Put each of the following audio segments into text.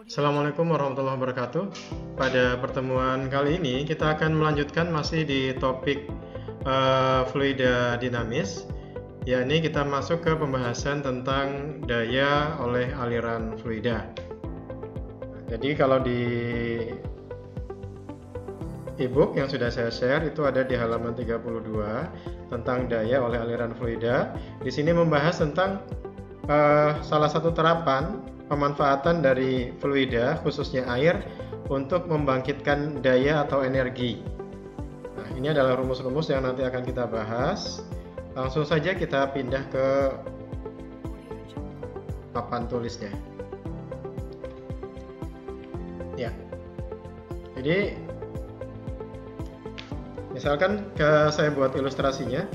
Assalamualaikum warahmatullahi wabarakatuh. Pada pertemuan kali ini kita akan melanjutkan masih di topik fluida dinamis, yakni kita masuk ke pembahasan tentang daya oleh aliran fluida. Jadi kalau di e-book yang sudah saya share itu ada di halaman 32 tentang daya oleh aliran fluida. Di sini membahas tentang salah satu terapan pemanfaatan dari fluida, khususnya air, untuk membangkitkan daya atau energi. Nah, ini adalah rumus-rumus yang nanti akan kita bahas. Langsung saja kita pindah ke papan tulisnya. Ya, jadi misalkan saya buat ilustrasinya.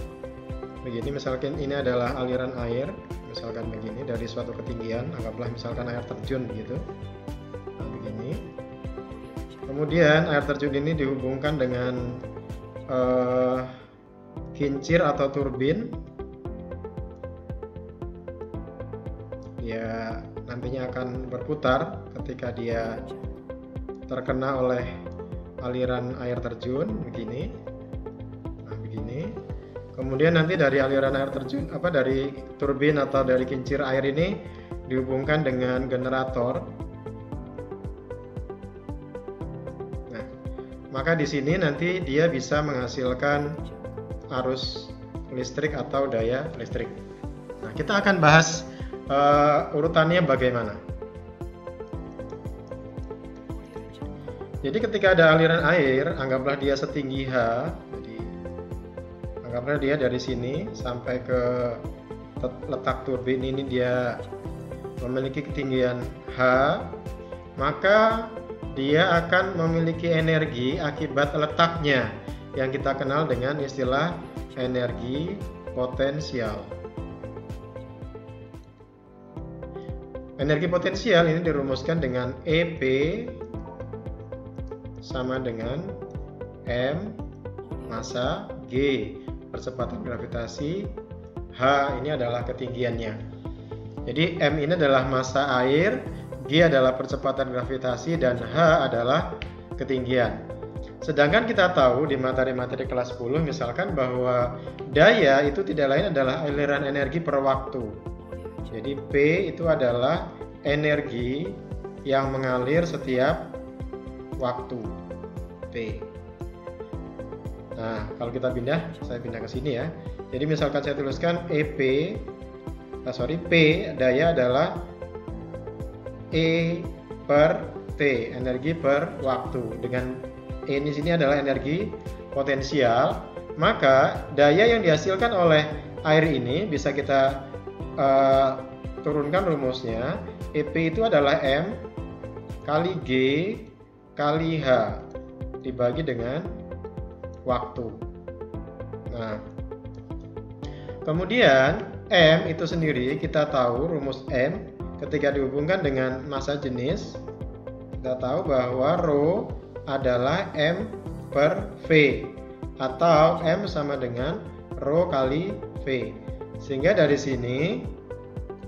Begini, misalkan ini adalah aliran air. Misalkan begini, dari suatu ketinggian, anggaplah misalkan air terjun begitu. Nah, begini. Kemudian air terjun ini dihubungkan dengan kincir atau turbin. Ya, nantinya akan berputar ketika dia terkena oleh aliran air terjun begini. Nah, begini. Kemudian nanti dari aliran air terjun, dari turbin atau dari kincir air ini dihubungkan dengan generator. Nah, maka di sini nanti dia bisa menghasilkan arus listrik atau daya listrik. Nah, kita akan bahas urutannya bagaimana. Jadi ketika ada aliran air, anggaplah dia setinggi H. Anggaplah dia dari sini sampai ke letak turbin ini dia memiliki ketinggian H, maka dia akan memiliki energi akibat letaknya yang kita kenal dengan istilah energi potensial. Energi potensial ini dirumuskan dengan EP sama dengan M massa G, percepatan gravitasi, H ini adalah ketinggiannya. Jadi M ini adalah massa air, G adalah percepatan gravitasi, dan H adalah ketinggian. Sedangkan kita tahu di materi-materi kelas 10 misalkan bahwa daya itu tidak lain adalah aliran energi per waktu. Jadi P itu adalah energi yang mengalir setiap waktu, P. Nah, kalau kita saya pindah ke sini ya. Jadi misalkan saya tuliskan P daya adalah E per T, energi per waktu. Dengan E di sini adalah energi potensial, maka daya yang dihasilkan oleh air ini bisa kita turunkan rumusnya. EP itu adalah M kali G kali H dibagi dengan waktu. Nah, kemudian M itu sendiri kita tahu rumus M ketika dihubungkan dengan massa jenis, kita tahu bahwa Rho adalah M per V atau M sama dengan Rho kali V. Sehingga dari sini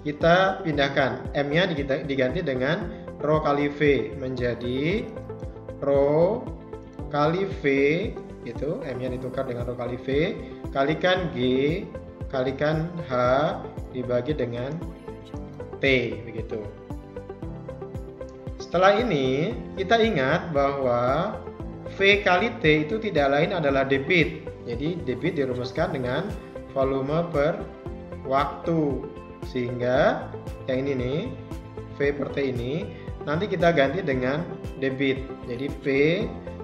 kita pindahkan M-nya diganti dengan Rho kali V menjadi Rho kali V, itu M-nya ditukar dengan Rho kali V, kalikan G kalikan H dibagi dengan T, begitu. Setelah ini kita ingat bahwa V kali T itu tidak lain adalah debit. Jadi debit dirumuskan dengan volume per waktu, sehingga yang ini nih V per T ini nanti kita ganti dengan debit. Jadi P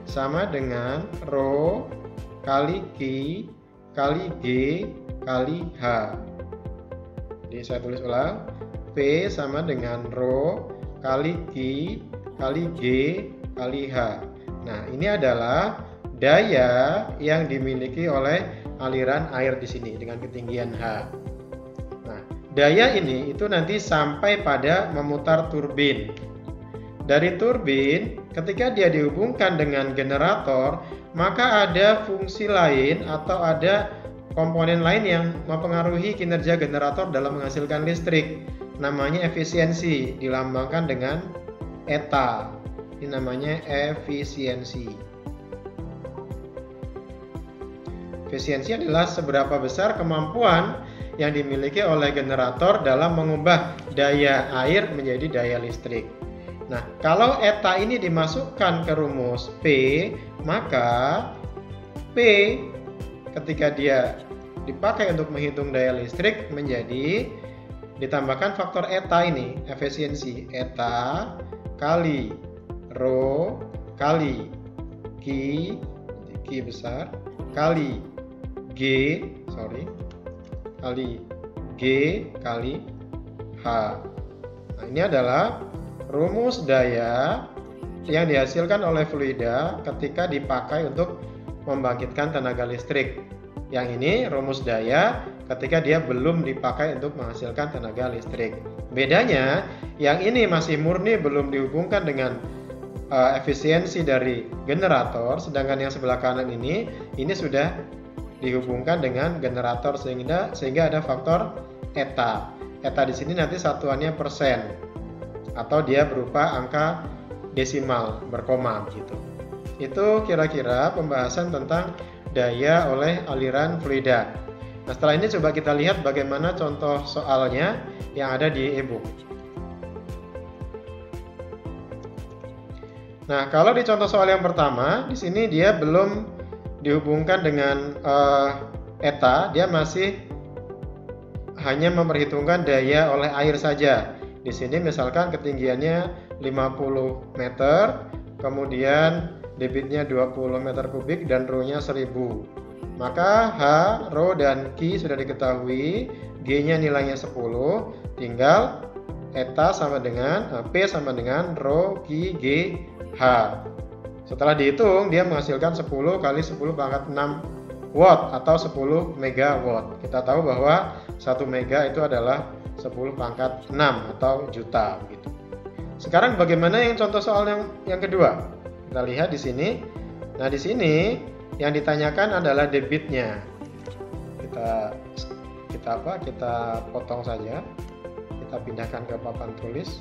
sama dengan Rho kali Q kali G kali H. Jadi saya tulis ulang, P sama dengan Rho kali Q kali G kali H. Nah, ini adalah daya yang dimiliki oleh aliran air di sini dengan ketinggian H. Nah, daya ini itu nanti sampai pada memutar turbin. Dari turbin, ketika dia dihubungkan dengan generator, maka ada fungsi lain atau ada komponen lain yang mempengaruhi kinerja generator dalam menghasilkan listrik. Namanya efisiensi, dilambangkan dengan eta. Ini namanya efisiensi. Efisiensi adalah seberapa besar kemampuan yang dimiliki oleh generator dalam mengubah daya air menjadi daya listrik. Nah, kalau eta ini dimasukkan ke rumus P, maka P ketika dia dipakai untuk menghitung daya listrik menjadi ditambahkan faktor eta ini, efisiensi, eta kali rho kali Q besar kali kali G kali H. Nah, ini adalah rumus daya yang dihasilkan oleh fluida ketika dipakai untuk membangkitkan tenaga listrik. Yang ini rumus daya ketika dia belum dipakai untuk menghasilkan tenaga listrik. Bedanya, yang ini masih murni belum dihubungkan dengan efisiensi dari generator, sedangkan yang sebelah kanan ini sudah dihubungkan dengan generator sehingga ada faktor eta. Eta di sini nanti satuannya persen atau dia berupa angka desimal berkoma gitu. Itu kira-kira pembahasan tentang daya oleh aliran fluida. Nah, setelah ini coba kita lihat bagaimana contoh soalnya yang ada di e-book. Nah, kalau di contoh soal yang pertama, di sini dia belum dihubungkan dengan eta, dia masih hanya memperhitungkan daya oleh air saja. Di sini misalkan ketinggiannya 50 meter, kemudian debitnya 20 meter kubik dan rho-nya 1000. Maka H, rho dan Q sudah diketahui, G-nya nilainya 10, tinggal eta sama dengan P sama dengan rho Q G H. Setelah dihitung dia menghasilkan 10 kali 10 pangkat 6 watt atau 10 megawatt. Kita tahu bahwa 1 mega itu adalah 10 pangkat 6 atau juta begitu. Sekarang bagaimana yang contoh soal yang kedua? Kita lihat di sini. Nah, di sini yang ditanyakan adalah debitnya. Kita potong saja. Kita pindahkan ke papan tulis.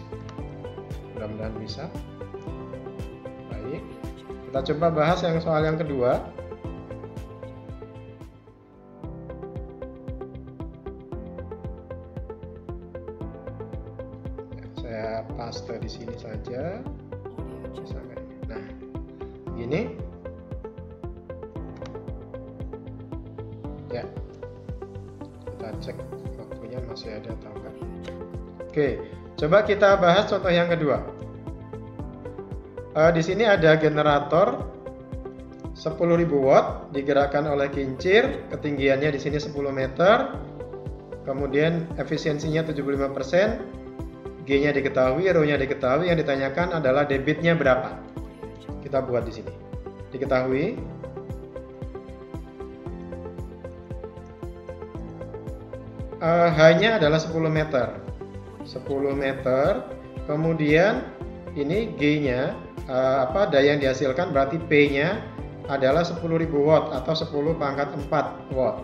Mudah-mudahan bisa. Baik. Kita coba bahas yang soal yang kedua. Saya paste di sini saja. Nah, gini. Ya. Kita cek waktunya masih ada atau enggak. Oke, coba kita bahas contoh yang kedua. Di sini ada generator 10.000 watt digerakkan oleh kincir, ketinggiannya di sini 10 meter, kemudian efisiensinya 75%, G-nya diketahui, rho-nya diketahui, yang ditanyakan adalah debitnya berapa. Kita buat di sini. Diketahui H-nya adalah 10 meter. 10 meter, kemudian ini G-nya daya yang dihasilkan berarti P-nya adalah 10.000 watt atau 10 pangkat 4 watt.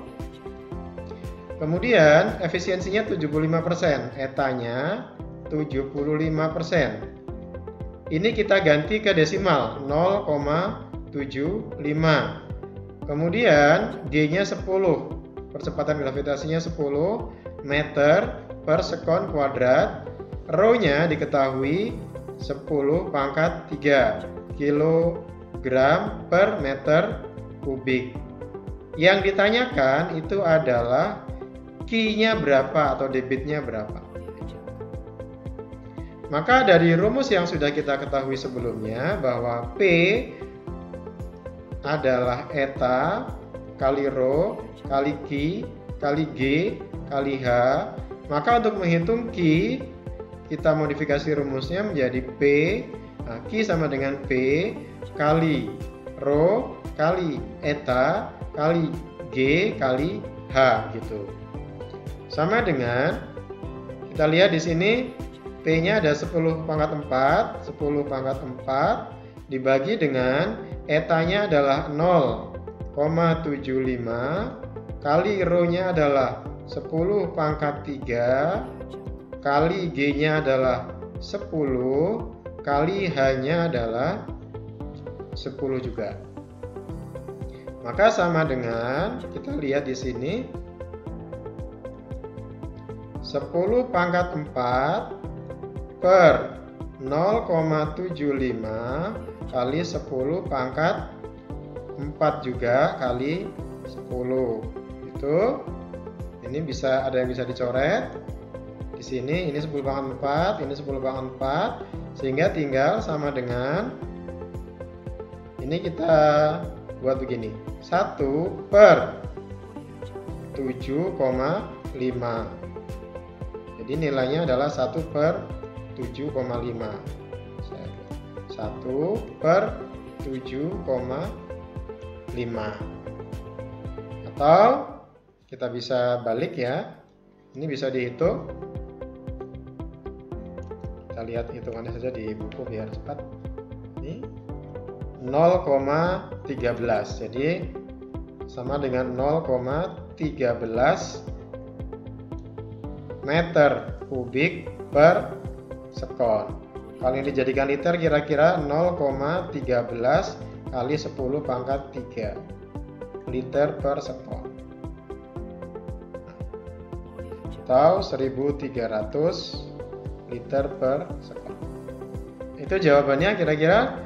Kemudian efisiensinya 75%, etanya 75%. Ini kita ganti ke desimal 0,75. Kemudian G-nya 10. Percepatan gravitasinya 10 meter per sekon kuadrat. Rho-nya diketahui 10 pangkat 3 kilogram per meter kubik. Yang ditanyakan itu adalah Q-nya berapa atau debitnya berapa. Maka dari rumus yang sudah kita ketahui sebelumnya bahwa P adalah eta kali rho kali Q kali G kali H, maka untuk menghitung Q kita modifikasi rumusnya menjadi P, nah, Q sama dengan P kali rho kali eta kali G kali H gitu. Sama dengan kita lihat di sini P-nya ada 10 pangkat 4, 10 pangkat 4 dibagi dengan etanya adalah 0,75 kali rho-nya adalah 10 pangkat 3 kali G-nya adalah 10 kali H-nya adalah 10 juga. Maka sama dengan, kita lihat di sini, 10 pangkat 4 per 0,75 kali 10 pangkat 4 juga kali 10. Itu ini bisa ada yang bisa dicoret. Di sini ini 10 pangkat 4, ini 10 pangkat 4, sehingga tinggal sama dengan ini kita buat begini. 1 per 7,5. Jadi nilainya adalah 1 per 7,5. 1 per 7,5. Atau kita bisa balik ya. Ini bisa dihitung. Kita lihat hitungannya saja di buku biar cepat. Ini 0,13. Jadi sama dengan 0,13 meter kubik per sekon. Kalau ini dijadikan liter kira-kira 0,13 kali 10 pangkat 3 liter per sekon. Atau 1300 liter per sekon. Itu jawabannya kira-kira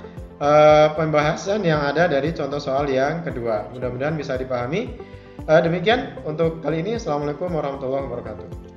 pembahasan yang ada dari contoh soal yang kedua. Mudah-mudahan bisa dipahami. Demikian untuk kali ini. Assalamualaikum warahmatullahi wabarakatuh.